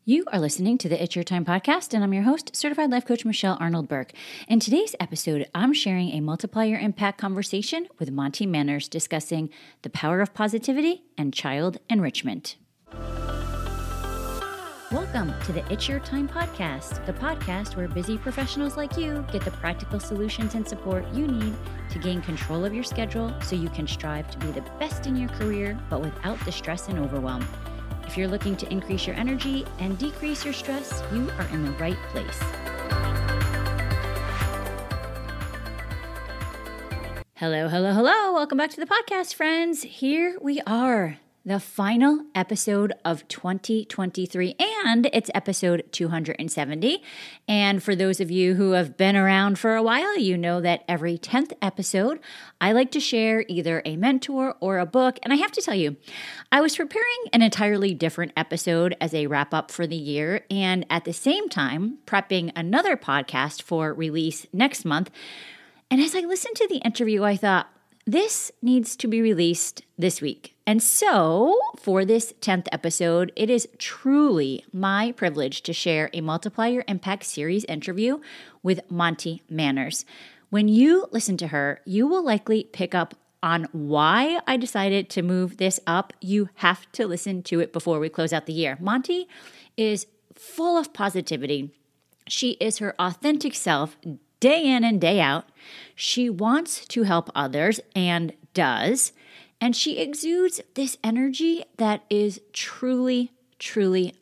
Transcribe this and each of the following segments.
You are listening to the It's Your Time podcast, and I'm your host, Certified Life Coach Michelle Arnold Burke. In today's episode, I'm sharing a multiplier impact conversation with Montie Maners discussing the power of positivity and child enrichment. Welcome to the It's Your Time podcast, the podcast where busy professionals like you get the practical solutions and support you need to gain control of your schedule so you can strive to be the best in your career, but without the stress and overwhelm. If you're looking to increase your energy and decrease your stress, you are in the right place. Hello. Welcome back to the podcast, friends. Here we are, the final episode of 2023, and it's episode 270. And for those of you who have been around for a while, you know that every 10th episode, I like to share either a mentor or a book. And I have to tell you, I was preparing an entirely different episode as a wrap up for the year, and at the same time, prepping another podcast for release next month. And as I listened to the interview, I thought, this needs to be released this week. And so for this 10th episode, it is truly my privilege to share a Multiplier Impact Series interview with Montie Maners. When you listen to her, you will likely pick up on why I decided to move this up. You have to listen to it before we close out the year. Montie is full of positivity. She is her authentic self, day in and day out. She wants to help others and does. And she exudes this energy that is truly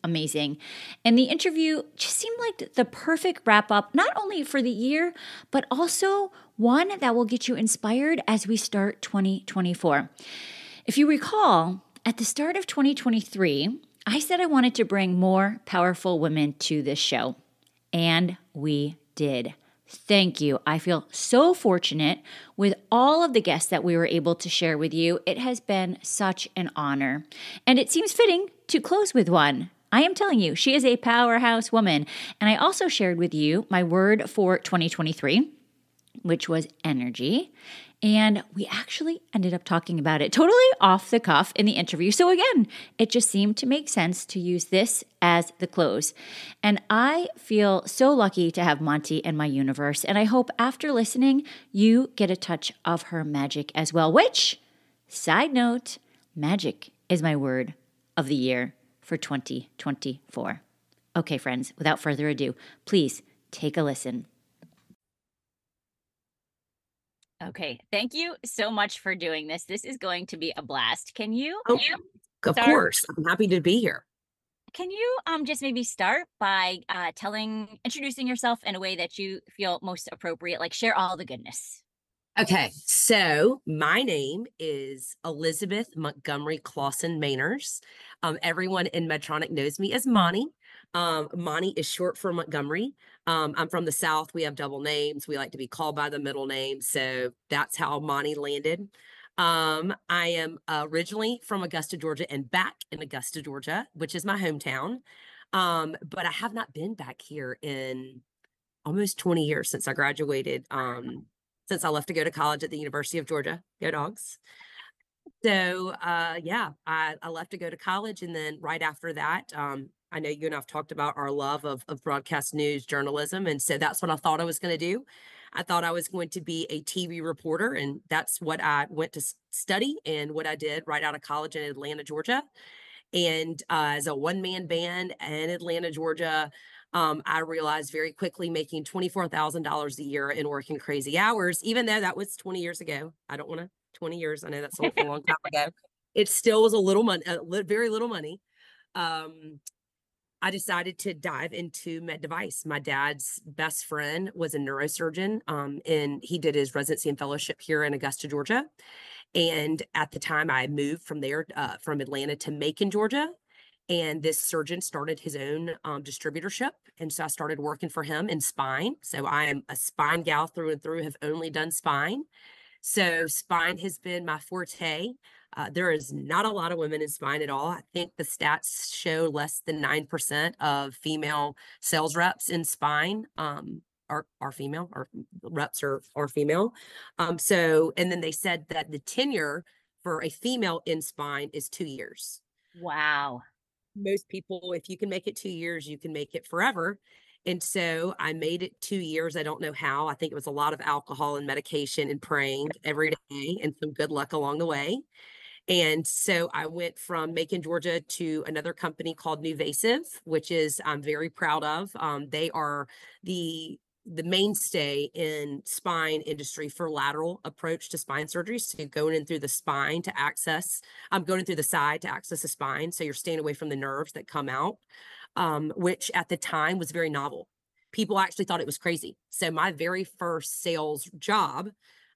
amazing. And the interview just seemed like the perfect wrap up, not only for the year, but also one that will get you inspired as we start 2024. If you recall, at the start of 2023, I said I wanted to bring more powerful women to this show. And we did. Thank you. I feel so fortunate with all of the guests that we were able to share with you. It has been such an honor. And it seems fitting to close with one. I am telling you, she is a powerhouse woman. And I also shared with you my word for 2023, which was energy. And we actually ended up talking about it totally off the cuff in the interview. So again, it just seemed to make sense to use this as the close. And I feel so lucky to have Montie in my universe. And I hope after listening, you get a touch of her magic as well, which, side note, magic is my word of the year for 2024. Okay, friends, without further ado, please take a listen. Okay, thank you so much for doing this. This is going to be a blast. Can you? Of course. I'm happy to be here. Can you just maybe start by introducing yourself in a way that you feel most appropriate, like share all the goodness. Okay, so my name is Elizabeth Montgomery Clausen Maners. Everyone in Medtronic knows me as Montie. Montie is short for Montgomery. I'm from the South. We have double names. We like to be called by the middle name. So that's how Montie landed. I am originally from Augusta, Georgia, and back in Augusta, Georgia, which is my hometown. But I have not been back here in almost 20 years since I graduated. Since I left to go to college at the University of Georgia. Go Dogs. So, I left to go to college. And then right after that, I know you and I've talked about our love of broadcast news journalism. And so that's what I thought I was going to do. I thought I was going to be a TV reporter. And that's what I went to study and what I did right out of college in Atlanta, Georgia. And as a one-man band in Atlanta, Georgia, I realized very quickly making $24,000 a year and working crazy hours, even though that was 20 years ago. I don't want to 20 years. I know that's a long time ago. It still was a little money, very little money. I decided to dive into med device. My dad's best friend was a neurosurgeon, and he did his residency and fellowship here in Augusta, Georgia. And at the time I moved from there, from Atlanta to Macon, Georgia. And this surgeon started his own distributorship. And so I started working for him in spine. So I am a spine gal through and through, have only done spine. So spine has been my forte. There is not a lot of women in spine at all. I think the stats show less than 9% of female sales reps in spine are female, or reps are female. And then they said that the tenure for a female in spine is 2 years. Wow. most people, if you can make it 2 years, you can make it forever. And so I made it 2 years. I don't know how. I think it was a lot of alcohol and medication and praying every day and some good luck along the way. And so I went from Macon, Georgia to another company called Nuvasive, which is I'm very proud of. They are the mainstay in spine industry for lateral approach to spine surgery. So going in through the spine to access, I'm going in through the side to access the spine. So you're staying away from the nerves that come out, which at the time was very novel. People actually thought it was crazy. So my very first sales job,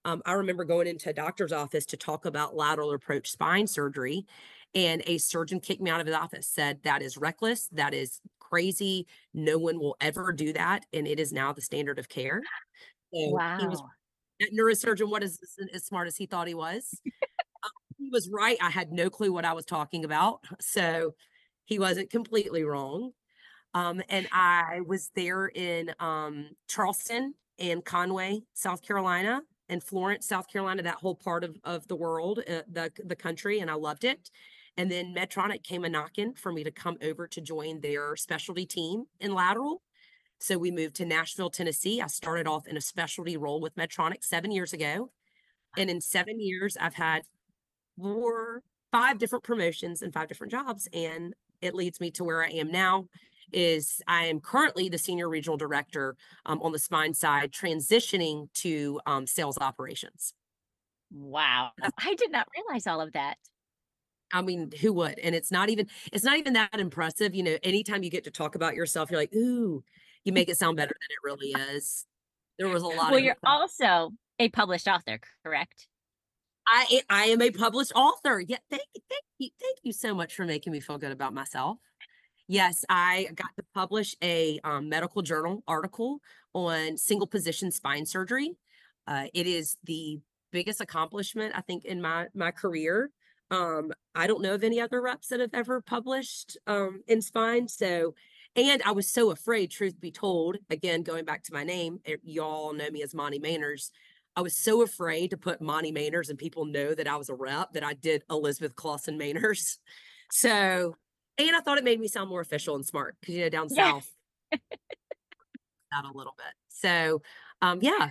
I remember going into a doctor's office to talk about lateral approach spine surgery, and a surgeon kicked me out of his office, said, "That is reckless. That is crazy. No one will ever do that." And it is now the standard of care. So he was Wow. that neurosurgeon, what is as smart as he thought he was. He was right. I had no clue what I was talking about. So he wasn't completely wrong. And I was there in Charleston and Conway, South Carolina, and Florence, South Carolina, that whole part of the world, the country, and I loved it. And then Medtronic came a knocking for me to come over to join their specialty team in lateral. So we moved to Nashville, Tennessee. I started off in a specialty role with Medtronic 7 years ago. And in 7 years, I've had 5 different promotions and 5 different jobs. And it leads me to where I am now is I am currently the senior regional director on the spine side, transitioning to sales operations. Wow. I did not realize all of that. I mean, who would? And it's not even that impressive. You know, anytime you get to talk about yourself, you're like, ooh, you make it sound better than it really is. There was a lot Well, of you're also a published author, correct? I am a published author. Yeah, thank you so much for making me feel good about myself. Yes, I got to publish a medical journal article on single position spine surgery. It is the biggest accomplishment I think in my career. I don't know of any other reps that have ever published in spine. So, and I was so afraid, truth be told, again going back to my name, y'all know me as Montie Maners. I was so afraid to put Montie Maners and people know that I was a rep that I did Elizabeth Clausen Maners. So and I thought it made me sound more official and smart because, you know, down Yeah. south, that a little bit. So, yeah,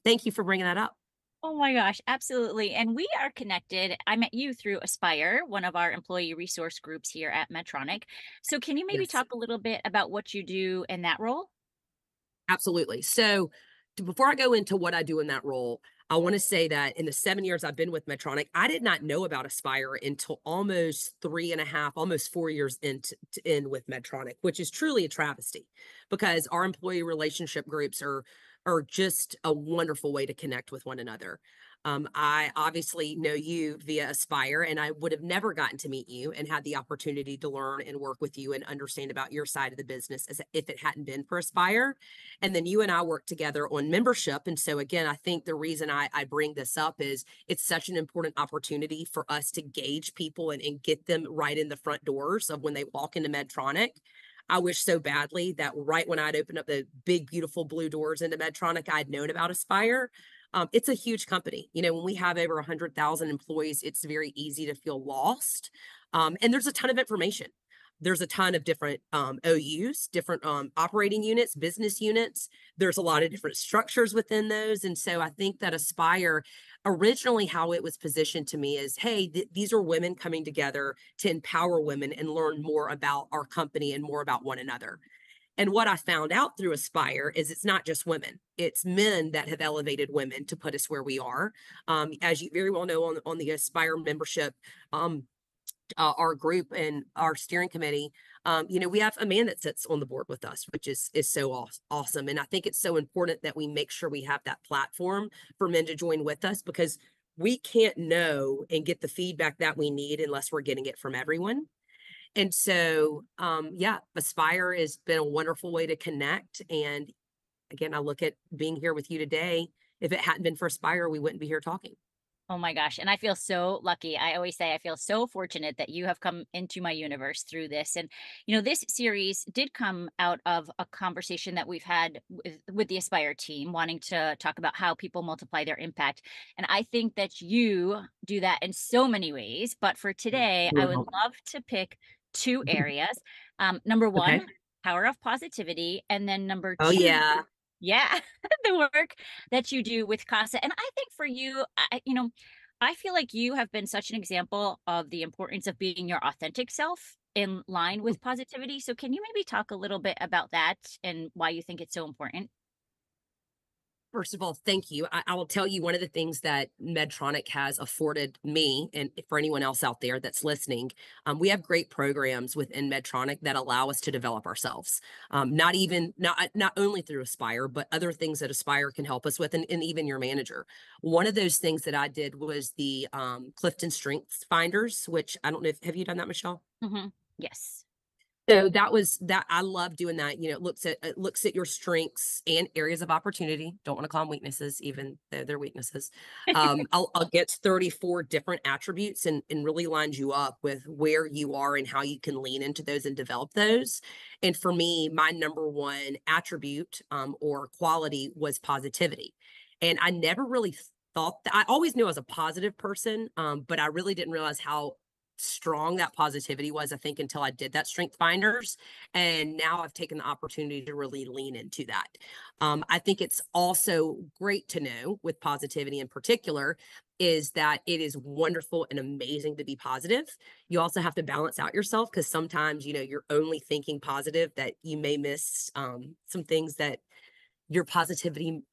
thank you for bringing that up. Oh my gosh, absolutely. And we are connected. I met you through Aspire, one of our employee resource groups here at Medtronic. So, can you maybe Yes. talk a little bit about what you do in that role? Absolutely. So, before I go into what I do in that role, I want to say that in the 7 years I've been with Medtronic, I did not know about Aspire until almost 3.5, almost 4 years in with Medtronic, which is truly a travesty because our employee relationship groups are just a wonderful way to connect with one another. I obviously know you via Aspire, and I would have never gotten to meet you and had the opportunity to learn and work with you and understand about your side of the business as if it hadn't been for Aspire. And then you and I work together on membership. And so, again, I think the reason I bring this up is it's such an important opportunity for us to gauge people and get them right in the front doors of when they walk into Medtronic. I wish so badly that right when I'd opened up the big, beautiful blue doors into Medtronic, I'd known about Aspire. It's a huge company. You know, when we have over 100,000 employees, it's very easy to feel lost. And there's a ton of information. There's a ton of different OUs, different operating units, business units. There's a lot of different structures within those. And so I think that Aspire, originally how it was positioned to me is, hey, these are women coming together to empower women and learn more about our company and more about one another. And what I found out through Aspire is it's not just women, it's men that have elevated women to put us where we are. As you very well know, on the Aspire membership, our group and our steering committee, you know, we have a man that sits on the board with us, which is so awesome. And I think it's so important that we make sure we have that platform for men to join with us because we can't know and get the feedback that we need unless we're getting it from everyone. And so, yeah, Aspire has been a wonderful way to connect. And again, I look at being here with you today. If it hadn't been for Aspire, we wouldn't be here talking. Oh my gosh. And I feel so lucky. I always say I feel so fortunate that you have come into my universe through this. And, this series did come out of a conversation that we've had with the Aspire team, wanting to talk about how people multiply their impact. And I think that you do that in so many ways. But for today, I would love to pick two areas. Number one, Okay. power of positivity, and then number Oh two, yeah. yeah, the work that you do with CASA. And I think for you, I feel like you have been such an example of the importance of being your authentic self in line with positivity. So can you maybe talk a little bit about that and why you think it's so important? First of all, thank you. I will tell you one of the things that Medtronic has afforded me, and for anyone else out there that's listening, we have great programs within Medtronic that allow us to develop ourselves. Not only through Aspire, but other things that Aspire can help us with, and even your manager. One of those things that I did was the Clifton Strengths Finders, which I don't know if have you done that, Michelle? Hmm. Yes. So that was that. I love doing that. It looks at your strengths and areas of opportunity. Don't want to call them weaknesses, even though they're weaknesses. I'll get 34 different attributes and really lines you up with where you are and how you can lean into those and develop those. And for me, my number one attribute or quality was positivity. And I never really thought that. I always knew I was a positive person, but I really didn't realize how strong that positivity was, I think, until I did that strength finders. And now I've taken the opportunity to really lean into that. I think it's also great to know with positivity in particular is that it is wonderful and amazing to be positive. You also have to balance out yourself because sometimes, you're only thinking positive that you may miss some things that your positivity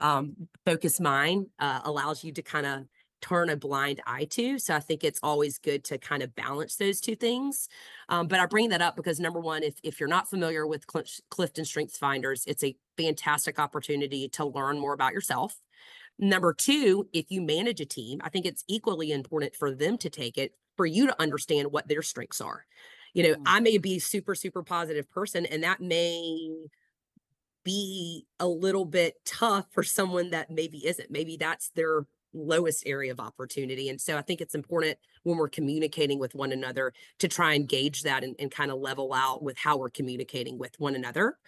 focused mind allows you to kind of turn a blind eye to. So I think it's always good to kind of balance those two things. But I bring that up because number one, if you're not familiar with Clifton Strengths Finders, it's a fantastic opportunity to learn more about yourself. Number two, if you manage a team, I think it's equally important for them to take it for you to understand what their strengths are. Mm. I may be super, super positive person, and that may be a little bit tough for someone that maybe isn't. Maybe that's their lowest area of opportunity. And so I think it's important when we're communicating with one another to try and gauge that and kind of level out with how we're communicating with one another.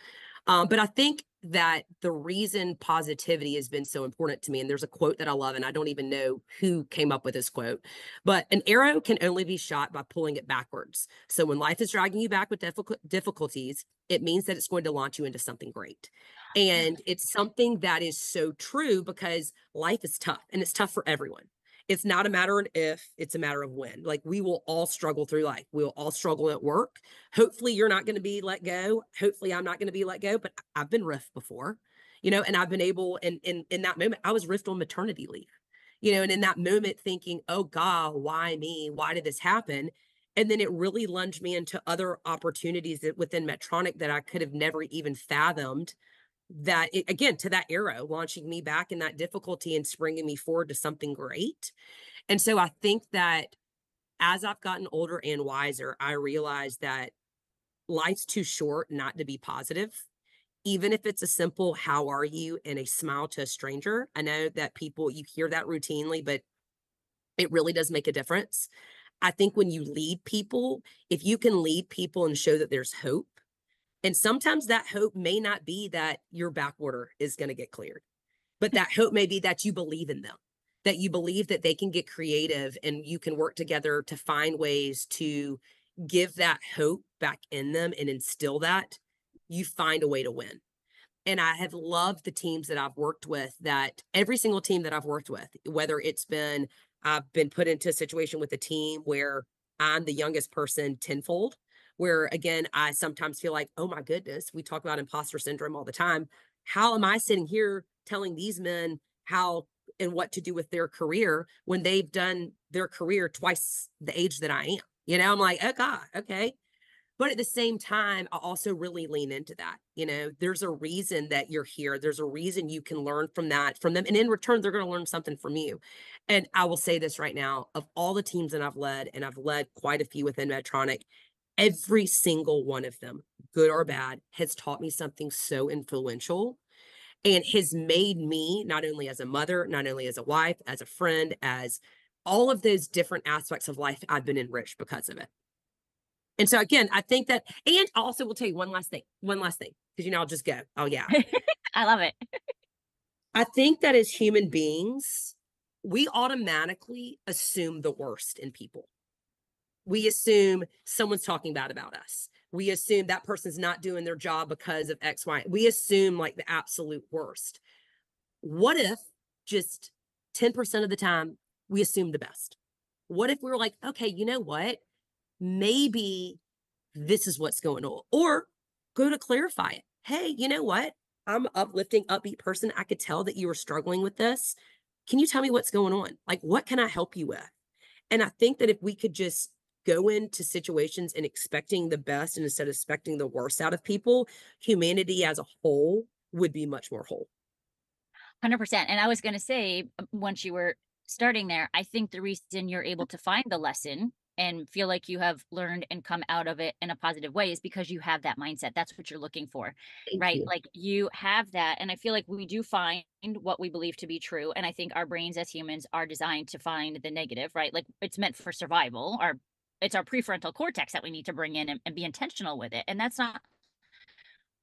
But I think that the reason positivity has been so important to me, and there's a quote that I love, and I don't even know who came up with this quote, but an arrow can only be shot by pulling it backwards. So when life is dragging you back with difficulties, it means that it's going to launch you into something great. And it's something that is so true because life is tough and it's tough for everyone. It's not a matter of if, it's a matter of when. Like we will all struggle through life. We'll all struggle at work. Hopefully you're not going to be let go. Hopefully I'm not going to be let go, but I've been riffed before, and I've been able, and in that moment, I was riffed on maternity leave, and in that moment thinking, oh God, why me? Why did this happen? And then it really lunged me into other opportunities within Medtronic that I could have never even fathomed that it, again, to that arrow, launching me back in that difficulty and springing me forward to something great. And so I think that as I've gotten older and wiser, I realize that life's too short not to be positive. Even if it's a simple, how are you, and a smile to a stranger. I know that people, you hear that routinely, but it really does make a difference. I think when you lead people, if you can lead people and show that there's hope, and sometimes that hope may not be that your backwater is going to get cleared, but that hope may be that you believe in them, that you believe that they can get creative and you can work together to find ways to give that hope back in them and instill that, you find a way to win. And I have loved the teams that I've worked with, that every single team that I've worked with, whether it's been, I've been put into a situation with a team where I'm the youngest person tenfold, where again, I sometimes feel like, oh my goodness, we talk about imposter syndrome all the time. How am I sitting here telling these men how and what to do with their career when they've done their career twice the age that I am? I'm like, oh God, okay. But at the same time, I also really lean into that. There's a reason that you're here. There's a reason you can learn from them. And in return, they're going to learn something from you. And I will say this right now, of all the teams that I've led, and I've led quite a few within Medtronic, every single one of them, good or bad, has taught me something so influential and has made me, not only as a mother, not only as a wife, as a friend, as all of those different aspects of life, I've been enriched because of it. And so again, I think that, and also will tell you one last thing, because I'll just go, oh yeah. I love it. I think that as human beings, we automatically assume the worst in people. We assume someone's talking bad about us. We assume that person's not doing their job because of X, Y. We assume like the absolute worst. What if just 10% of the time we assume the best? What if we were like, okay, you know what? Maybe this is what's going on. Or go to clarify it. Hey, you know what? I'm an uplifting, upbeat person. I could tell that you were struggling with this. Can you tell me what's going on? Like, what can I help you with? And I think that if we could just go into situations and expecting the best and instead of expecting the worst out of people, humanity as a whole would be much more whole. 100%. And I was going to say, once you were starting there, I think the reason you're able to find the lesson and feel like you have learned and come out of it in a positive way is because you have that mindset. That's what you're looking for, Thank right? you. Like you have that. And I feel like we do find what we believe to be true. And I think our brains as humans are designed to find the negative, right? Like it's meant for survival. It's our prefrontal cortex that we need to bring in and be intentional with it. And that's not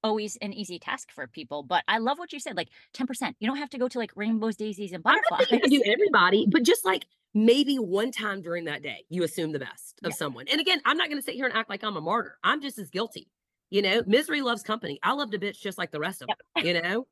always an easy task for people. But I love what you said, like 10%. You don't have to go to like rainbows, daisies, and I'm not saying you can butterflies. do everybody, but just like maybe one time during that day, you assume the best of Yeah. someone. And again, I'm not going to sit here and act like I'm a martyr. I'm just as guilty. You know, misery loves company. I loved a bitch just like the rest of them, Yep. you know?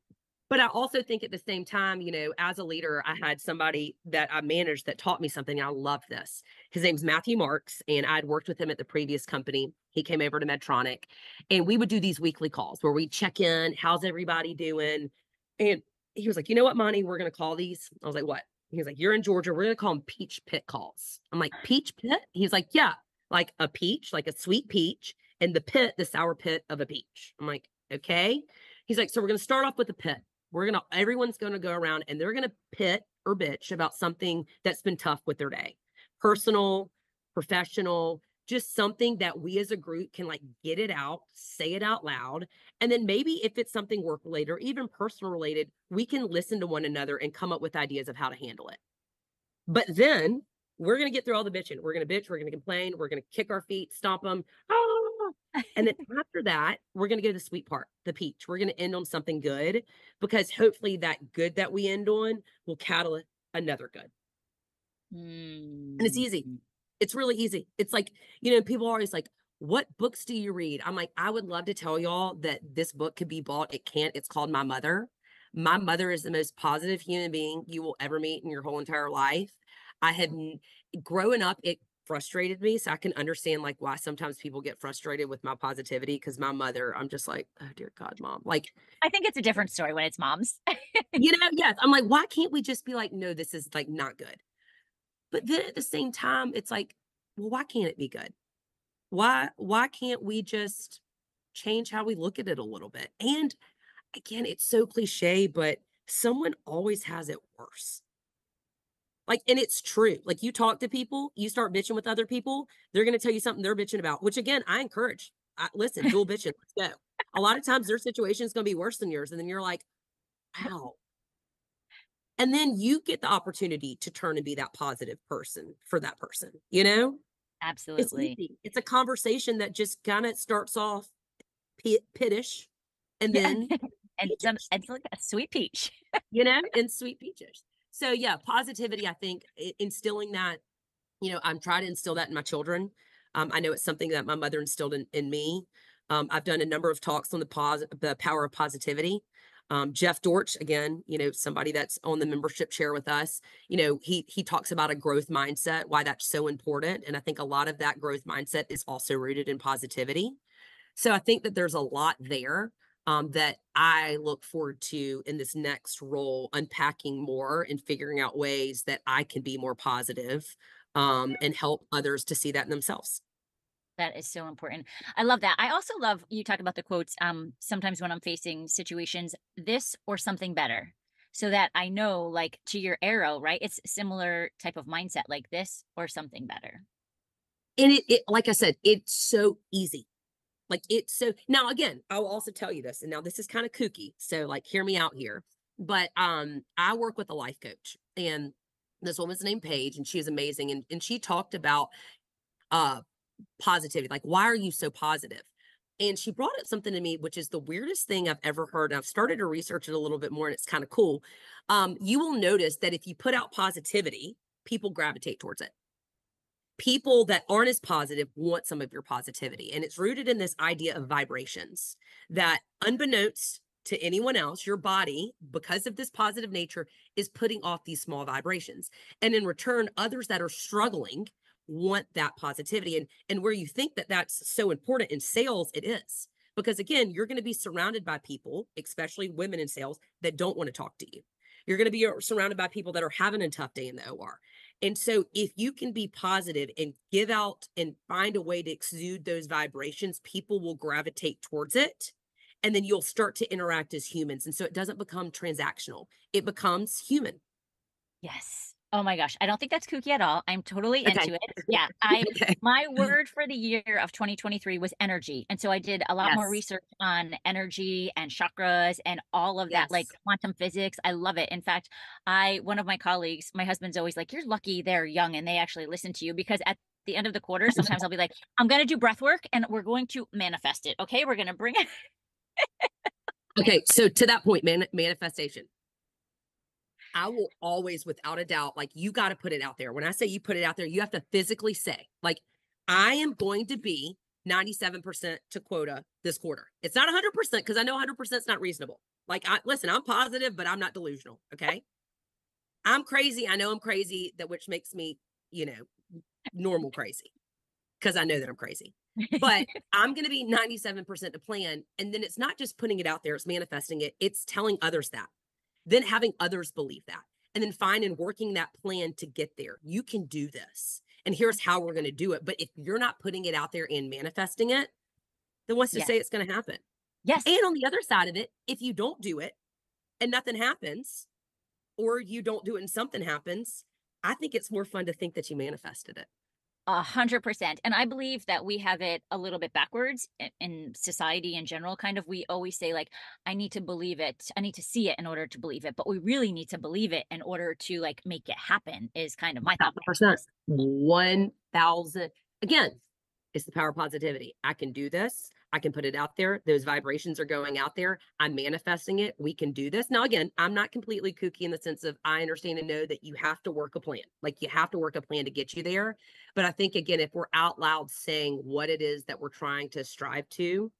But I also think at the same time, you know, as a leader, I had somebody that I managed that taught me something. And I love this. His name's Matthew Marks, and I'd worked with him at the previous company. He came over to Medtronic, and we would do these weekly calls where we check in, how's everybody doing? And he was like, you know what, Monty, we're going to call these. I was like, what? He was like, you're in Georgia. We're going to call them peach pit calls. I'm like, peach pit? He's like, yeah, like a peach, like a sweet peach, and the pit, the sour pit of a peach. I'm like, okay. He's like, so we're going to start off with the pit. Everyone's going to go around and they're going to pit or bitch about something that's been tough with their day, personal, professional, just something that we as a group can like get it out, say it out loud. And then maybe if it's something work related or even personal related, we can listen to one another and come up with ideas of how to handle it. But then we're going to get through all the bitching. We're going to bitch. We're going to complain. We're going to kick our feet, stomp them. And then after that, we're going to go to the sweet part, the peach. We're going to end on something good because hopefully that good that we end on will catalyze another good. And it's easy. Mm. It's really easy. It's like, you know, people are always like, what books do you read? I'm like, I would love to tell y'all that this book could be bought. It can't. It's called My Mother. My mother is the most positive human being you will ever meet in your whole entire life. I had growing up, it frustrated me. So I can understand like why sometimes people get frustrated with my positivity. Cause my mother, I'm just like, oh dear God, mom. Like, I think it's a different story when it's moms. you know, yes. I'm like, why can't we just be like, no, this is like not good. But then at the same time, it's like, well, why can't it be good? Why can't we just change how we look at it a little bit? And again, it's so cliche, but someone always has it worse. Like, and it's true. Like, you talk to people, you start bitching with other people, they're going to tell you something they're bitching about, which again, I encourage. Listen, dual bitching, let's go. A lot of times their situation is going to be worse than yours. And then you're like, wow. And then you get the opportunity to turn and be that positive person for that person, you know? It's Absolutely. easy. It's a conversation that just kind of starts off pittish and Yeah. then And peachish, it's like a sweet peach. you know, and sweet peaches. So yeah, positivity, I think instilling that, you know, I'm trying to instill that in my children. I know it's something that my mother instilled in me. I've done a number of talks on the power of positivity. Jeff Dortch, again, you know, somebody that's on the membership chair with us, you know, he talks about a growth mindset, why that's so important. And I think a lot of that growth mindset is also rooted in positivity. So I think that there's a lot there that I look forward to in this next role, unpacking more and figuring out ways that I can be more positive and help others to see that in themselves. That is so important. I love that. I also love you talk about the quotes. Sometimes when I'm facing situations, this or something better, so that I know, like to your arrow, right? It's similar type of mindset, like this or something better. And it like I said, it's so easy. Like it's so now again, I will also tell you this, and now this is kind of kooky. So like hear me out here. But I work with a life coach and this woman's named Paige and she is amazing. And she talked about uh positivity. Like, why are you so positive? And she brought up something to me, which is the weirdest thing I've ever heard. I've started to research it a little bit more, and it's kind of cool. You will notice that if you put out positivity, people gravitate towards it. people that aren't as positive want some of your positivity. And it's rooted in this idea of vibrations that, unbeknownst to anyone else, your body, because of this positive nature, is putting off these small vibrations. And in return, others that are struggling want that positivity. And where you think that that's so important in sales, it is. Because again, you're going to be surrounded by people, especially women in sales, that don't want to talk to you. You're going to be surrounded by people that are having a tough day in the OR. And so if you can be positive and give out and find a way to exude those vibrations, people will gravitate towards it. And then you'll start to interact as humans. And so it doesn't become transactional. It becomes human. Yes. Oh my gosh. I don't think that's kooky at all. I'm totally Okay. into it. Yeah. Okay. My word for the year of 2023 was energy. And so I did a lot more Yes. research on energy and chakras and all of that, like Yes. quantum physics. I love it. In fact, one of my colleagues, my husband's always like, you're lucky they're young and they actually listen to you, because at the end of the quarter, sometimes I'll be like, I'm going to do breath work and we're going to manifest it. Okay. We're going to bring it. Okay. So to that point, manifestation. I will always, without a doubt, like, you got to put it out there. When I say you put it out there, you have to physically say, like, I am going to be 97% to quota this quarter. It's not 100% because I know 100% is not reasonable. Like, listen, I'm positive, but I'm not delusional. Okay. I'm crazy. I know I'm crazy, which makes me, normal crazy, because I know that I'm crazy. But I'm going to be 97% to plan. And then it's not just putting it out there, it's manifesting it. It's telling others that, then having others believe that, and then finding working that plan to get there. You can do this. And here's how we're going to do it. But if you're not putting it out there and manifesting it, then what's to Yes. say it's going to happen? Yes. And on the other side of it, if you don't do it and nothing happens, or you don't do it and something happens, I think it's more fun to think that you manifested it. 100%. And I believe that we have it a little bit backwards in society in general. Kind of, we always say, like, I need to believe it. I need to see it in order to believe it. But we really need to believe it in order to, like, make it happen, is kind of my thought. 1,000. Again, it's the power of positivity. I can do this. I can put it out there. Those vibrations are going out there. I'm manifesting it. We can do this. Now, again, I'm not completely kooky in the sense of, I understand and know that you have to work a plan. Like, you have to work a plan to get you there. But I think, again, if we're out loud saying what it is that we're trying to strive to,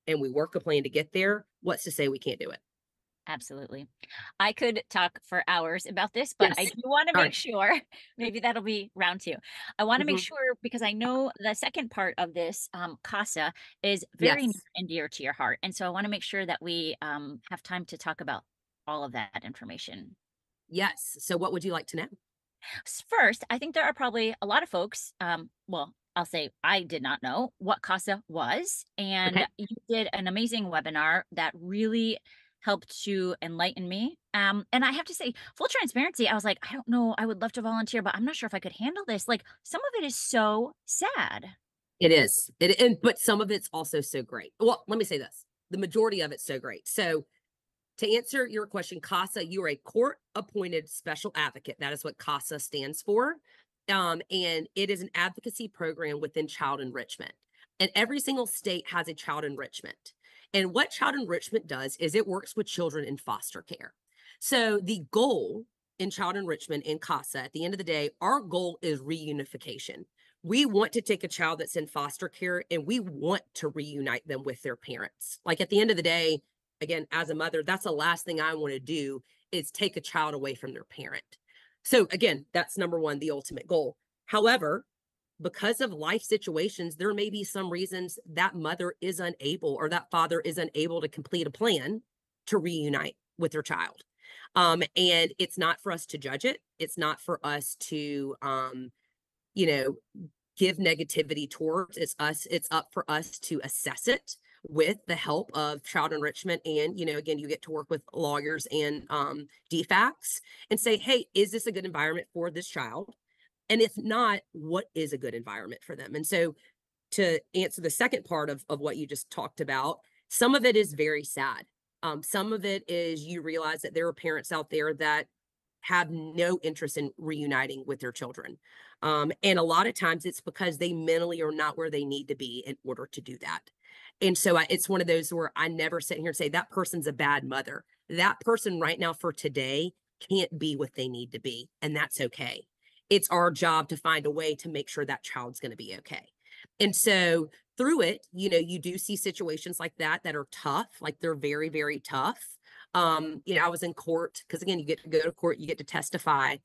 and we work a plan to get there, what's to say we can't do it? Absolutely. I could talk for hours about this, but I Yes. do want to All make right. sure, maybe that'll be round two. I want to make Mhm. sure, because I know the second part of this, CASA, is very near Yes. and dear to your heart. And so I want to make sure that we have time to talk about all of that information. Yes. So what would you like to know? First, I think there are probably a lot of folks, well, I'll say I did not know what CASA was. And Okay. you did an amazing webinar that really helped to enlighten me. And I have to say, full transparency, I was like, I don't know, I would love to volunteer, but I'm not sure if I could handle this. Like, some of it is so sad. It is. But some of it's also so great. Well, let me say this. The majority of it's so great. So to answer your question, CASA, you are a court-appointed special advocate. That is what CASA stands for. And it is an advocacy program within child enrichment. And every single state has a child enrichment. And what child enrichment does is it works with children in foster care. So the goal in child enrichment in CASA, at the end of the day, our goal is reunification. We want to take a child that's in foster care and we want to reunite them with their parents. Like, at the end of the day, again, as a mother, that's the last thing I want to do, is take a child away from their parent. So again, that's number one, the ultimate goal. However, because of life situations, there may be some reasons that mother is unable, or that father is unable to complete a plan to reunite with their child. And it's not for us to judge it. It's not for us to, you know, give negativity towards. It's up for us to assess it with the help of child enrichment. And, again, you get to work with lawyers and DFACs and say, hey, is this a good environment for this child? And if not, what is a good environment for them? And so, to answer the second part of what you just talked about, some of it is very sad. Some of it is, you realize that there are parents out there that have no interest in reuniting with their children. And a lot of times it's because they mentally are not where they need to be in order to do that. And so it's one of those where I never sit here and say that person's a bad mother. That person right now for today can't be what they need to be. And that's okay. it's our job to find a way to make sure that child's going to be okay. And so through it, you do see situations like that are tough, like they're very, very tough. I was in court because again, you get to go to court, you get to testify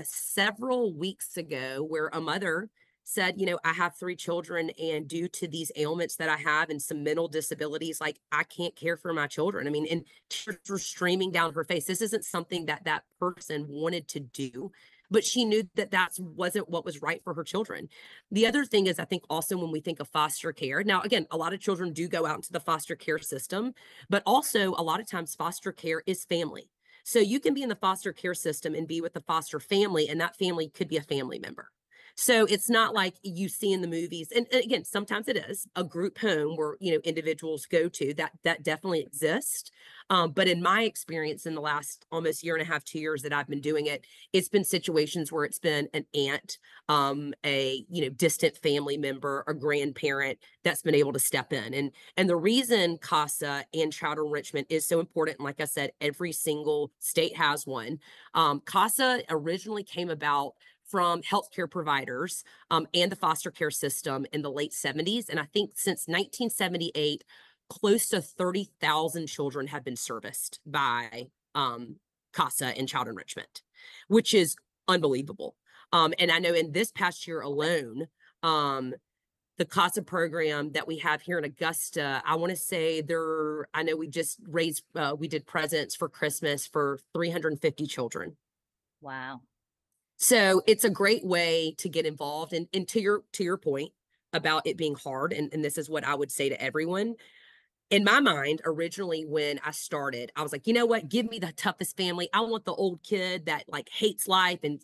several weeks ago where a mother said, I have 3 children, and due to these ailments that I have and some mental disabilities, like I can't care for my children. I mean, and tears were streaming down her face. This isn't something that that person wanted to do, but she knew that that wasn't what was right for her children. The other thing is, I think also when we think of foster care, now, again, a lot of children do go out into the foster care system, but also a lot of times foster care is family. So you can be in the foster care system and be with the foster family, and that family could be a family member. So it's not like you see in the movies. And again, sometimes it is a group home where, individuals go to that definitely exists. But in my experience in the last almost year and a half, 2 years that I've been doing it, it's been situations where it's been an aunt, a, distant family member, a grandparent that's been able to step in. And the reason CASA and child enrichment is so important, and like I said, every single state has one. CASA originally came about from healthcare providers and the foster care system in the late 70s. And I think since 1978, close to 30,000 children have been serviced by CASA and child enrichment, which is unbelievable. And I know in this past year alone, the CASA program that we have here in Augusta, I want to say I know we just we did presents for Christmas for 350 children. Wow. So it's a great way to get involved. And to your point about it being hard, and this is what I would say to everyone. In my mind, originally when I started, I was like, you know what? Give me the toughest family. I want the old kid that like hates life, and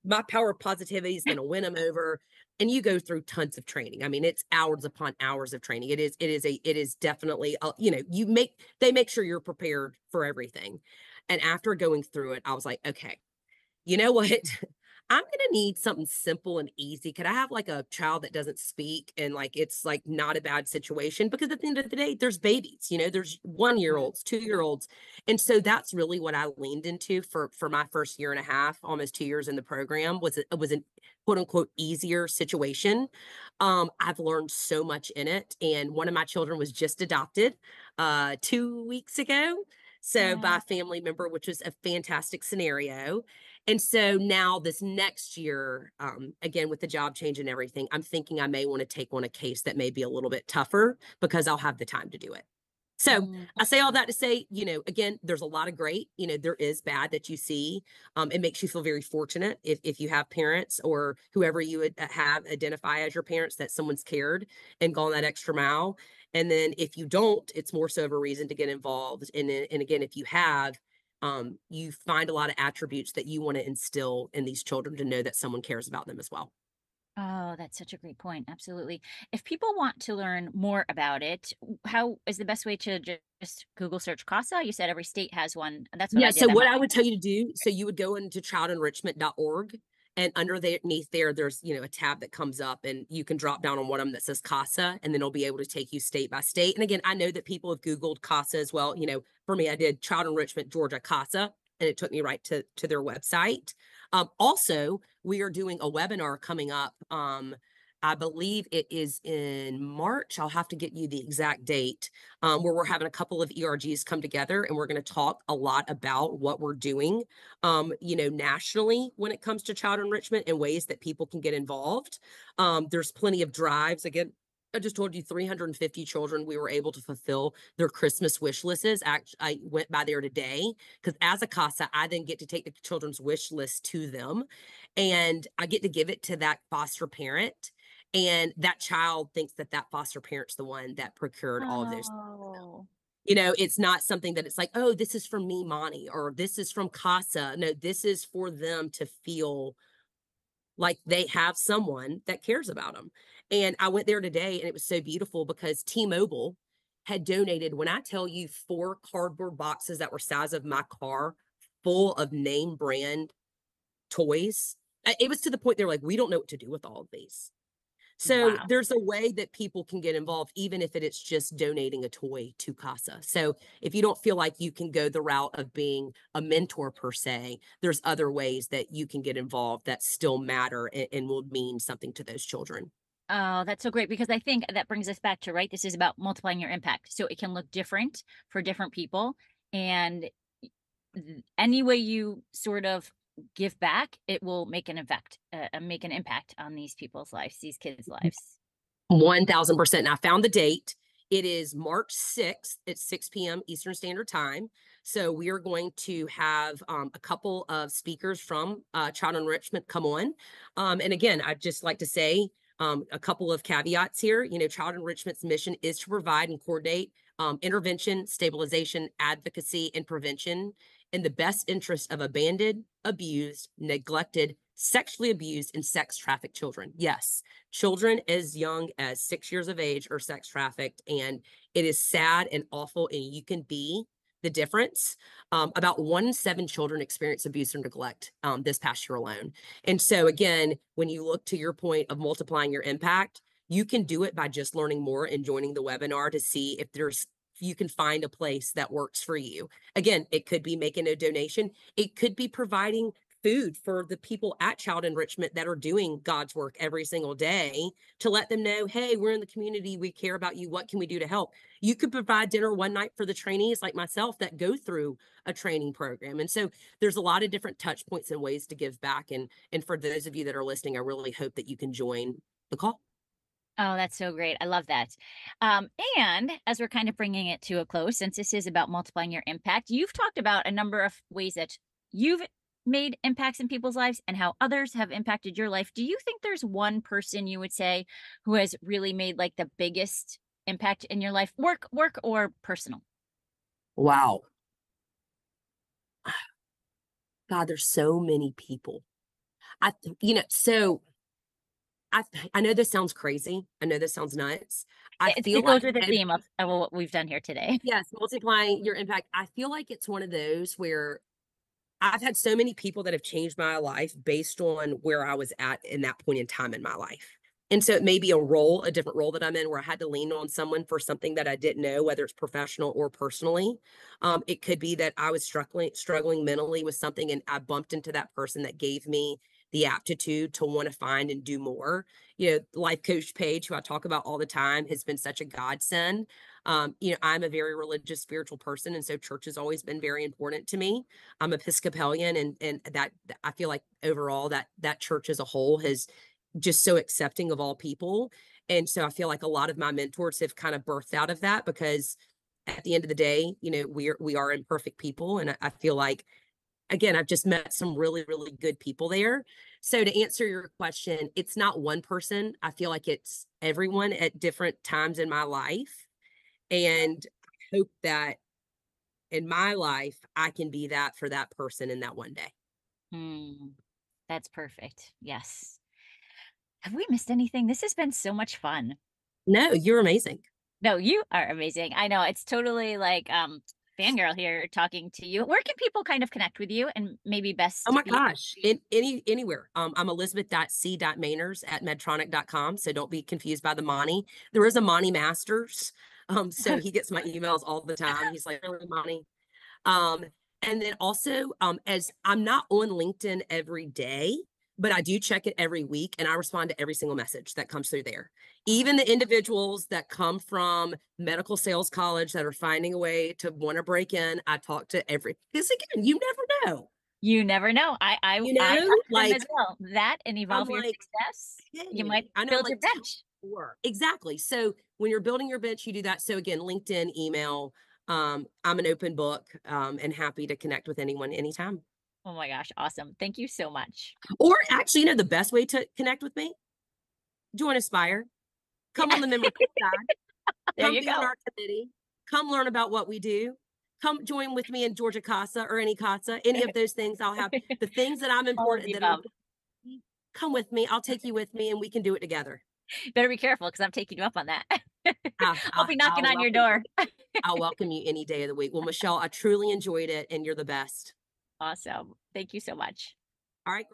my power of positivity is going to win them over. And you go through tons of training. I mean, it's hours upon hours of training. It is definitely they make sure you're prepared for everything. And after going through it, I was like, okay, you know what? I'm gonna need something simple and easy. Could I have like a child that doesn't speak and like it's like not a bad situation? Because at the end of the day, there's babies, there's 1 year olds, 2 year olds. And so that's really what I leaned into for my first year and a half, almost 2 years in the program, was an quote unquote easier situation. I've learned so much in it. And one of my children was just adopted 2 weeks ago. So by a family member, which was a fantastic scenario. And so now this next year, again, with the job change and everything, I'm thinking I may want to take on a case that may be a little bit tougher because I'll have the time to do it. So I say all that to say, again, there's a lot of great, there is bad that you see. It makes you feel very fortunate if you have parents or whoever you would have identify as your parents, that someone's cared and gone that extra mile. And then if you don't, it's more so of a reason to get involved. And again, if you have, you find a lot of attributes that you want to instill in these children to know that someone cares about them as well. Oh, that's such a great point. Absolutely. If people want to learn more about it, how is the best way to just Google search CASA? You said every state has one. That's what Yeah. I did. So what I would tell you to do, so you would go into childenrichment.org, and underneath there, there's, a tab that comes up, and you can drop down on one of them that says CASA, and then it'll be able to take you state by state. And again, I know that people have Googled CASA as well. For me, I did Child Enrichment Georgia CASA, and it took me right to their website. Also, we are doing a webinar coming up. I believe it is in March. I'll have to get you the exact date, where we're having a couple of ERGs come together, and we're going to talk a lot about what we're doing, nationally when it comes to child enrichment and ways that people can get involved. There's plenty of drives. Again, I just told you 350 children we were able to fulfill their Christmas wish lists. I went by there today because as a CASA, I then get to take the children's wish list to them, and I get to give it to that foster parent. And that child thinks that that foster parent's the one that procured all of those. Oh. It's not something that it's like, oh, this is from me, Monty, or this is from CASA. No, this is for them to feel like they have someone that cares about them. And I went there today, and it was so beautiful because T-Mobile had donated, when I tell you, 4 cardboard boxes that were size of my car full of name brand toys. It was to the point they're like, we don't know what to do with all of these. So Wow. there's a way that people can get involved, even if it's just donating a toy to CASA. So if you don't feel like you can go the route of being a mentor per se, there's other ways that you can get involved that still matter and will mean something to those children. Oh, that's so great because I think that brings us back to, right, this is about multiplying your impact. So it can look different for different people. And any way you sort of give back, it will make an effect, make an impact on these people's lives, these kids' lives. 1000%. And I found the date. It is March 6th at 6 p.m. Eastern Standard Time. So we are going to have a couple of speakers from Child Enrichment come on. And again, I'd just like to say a couple of caveats here. You know, Child Enrichment's mission is to provide and coordinate intervention, stabilization, advocacy, and prevention in the best interest of abandoned, abused, neglected, sexually abused, and sex trafficked children. Yes, children as young as 6 years of age are sex trafficked, and it is sad and awful, and you can be the difference. About 1 in 7 children experience abuse or neglect this past year alone. And so again, when you look to your point of multiplying your impact, you can do it by just learning more and joining the webinar to see if you can find a place that works for you. Again, it could be making a donation. It could be providing food for the people at Child Enrichment that are doing God's work every single day to let them know, hey, we're in the community. We care about you. What can we do to help? You could provide dinner one night for the trainees like myself that go through a training program. And so there's a lot of different touch points and ways to give back. And for those of you that are listening, I really hope that you can join the call. Oh, that's so great. I love that. And as we're kind of bringing it to a close, since this is about multiplying your impact, you've talked about a number of ways that you've made impacts in people's lives and how others have impacted your life. Do you think there's one person you would say who has really made like the biggest impact in your life, work or personal? Wow. God, there's so many people. So I know this sounds crazy. I know this sounds nuts. I feel It like goes with the theme of what we've done here today. yes, multiplying your impact. I feel like it's one of those where I've had so many people that have changed my life based on where I was at in that point in time in my life. And so it may be a different role that I'm in where I had to lean on someone for something that I didn't know, whether it's professional or personally. It could be that I was struggling mentally with something and I bumped into that person that gave me the aptitude to want to find and do more. You know, life coach Paige, who I talk about all the time, has been such a godsend. I'm a very religious, spiritual person. And so church has always been very important to me. I'm Episcopalian, and that I feel like overall that church as a whole has just so accepting of all people. And so I feel like a lot of my mentors have kind of birthed out of that because at the end of the day, you know, we are imperfect people. And I feel like again, I've just met some really, really good people there. So to answer your question, it's not one person. I feel like it's everyone at different times in my life. And I hope that in my life, I can be that for that person in that one day. Hmm, that's perfect. Yes. Have we missed anything? This has been so much fun. No, you're amazing. No, you are amazing. I know it's totally like fangirl here talking to you. Where can people kind of connect with you and maybe Oh best my be? gosh. Anywhere. I'm Elizabeth.c.maners at Medtronic.com. So don't be confused by the Monty. There is a Monty Masters. So he gets my emails all the time. He's like, really, Monty? Um, and then also, as I'm not on LinkedIn every day, but I do check it every week and I respond to every single message that comes through there. Even the individuals that come from medical sales college that are finding a way to want to break in, I talk to because again, you never know. You never know. I talk to them Like as well. That and I'm evolve your like, success. You hey, might I know I'm build your like bench. exactly. So when you're building your bench, you do that. So again, LinkedIn, email, I'm an open book, and happy to connect with anyone anytime. Oh my gosh, awesome. Thank you so much. Or actually, the best way to connect with me, join Aspire, come Yeah, on the membership side, there come you be on go. our committee, come learn about what we do, come join with me in Georgia CASA or any CASA, any of those things. I'll have the things that I'm All of important the that are above. important to me. Come with me. I'll take you with me and we can do it together. Better be careful because I'm taking you up on that. I'll I'll, be knocking I'll on your welcome you. door. I'll welcome you any day of the week. Well, Michelle, I truly enjoyed it and you're the best. Awesome. Thank you so much. All right.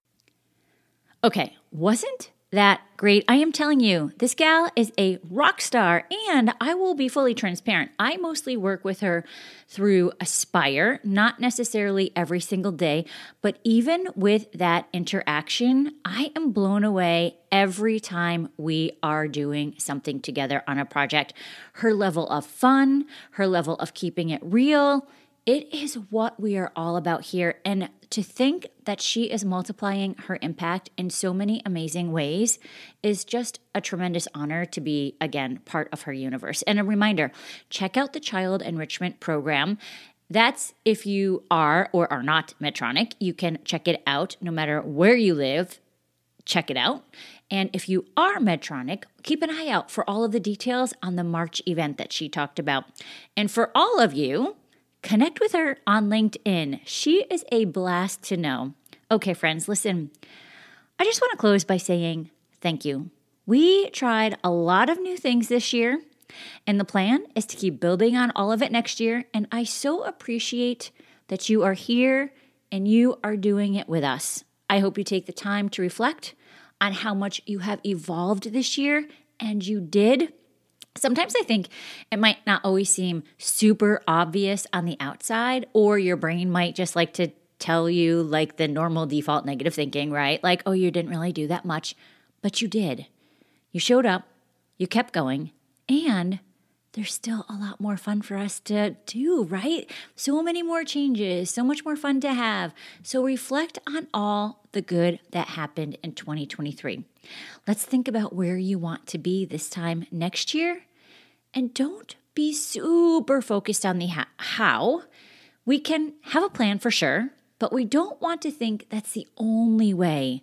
Okay, wasn't that great. I am telling you, this gal is a rock star, and I will be fully transparent. I mostly work with her through Aspire, not necessarily every single day, but even with that interaction, I am blown away every time we are doing something together on a project. Her level of fun, her level of keeping it real, it is what we are all about here. And to think that she is multiplying her impact in so many amazing ways is just a tremendous honor to be, again, part of her universe. And a reminder, check out the Child Enrichment Program. That's if you are or are not Medtronic. You can check it out no matter where you live. Check it out. And if you are Medtronic, keep an eye out for all of the details on the March event that she talked about. And for all of you, connect with her on LinkedIn. She is a blast to know. Okay, friends, listen. I just want to close by saying thank you. We tried a lot of new things this year, and the plan is to keep building on all of it next year. And I so appreciate that you are here and you are doing it with us. I hope you take the time to reflect on how much you have evolved this year, and you did. Sometimes I think it might not always seem super obvious on the outside, or your brain might just like to tell you like the normal default negative thinking, right? Like, oh, you didn't really do that much, but you did. You showed up, you kept going, and there's still a lot more fun for us to do, right? So many more changes, so much more fun to have. So reflect on all the good that happened in 2023. Let's think about where you want to be this time next year. And don't be super focused on the how. We can have a plan for sure, but we don't want to think that's the only way.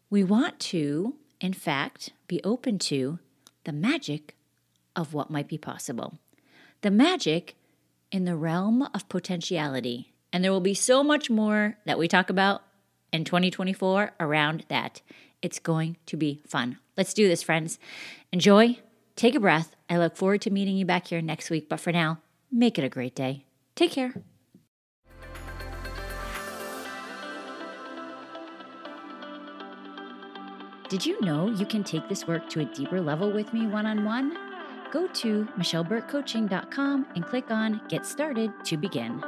We want to, in fact, be open to the magic of what might be possible. The magic in the realm of potentiality. And there will be so much more that we talk about in 2024 around that. It's going to be fun. Let's do this, friends. Enjoy. Take a breath. I look forward to meeting you back here next week. But for now, make it a great day. Take care. Did you know you can take this work to a deeper level with me one-on-one? Go to michelleburkecoaching.com and click on Get Started to begin.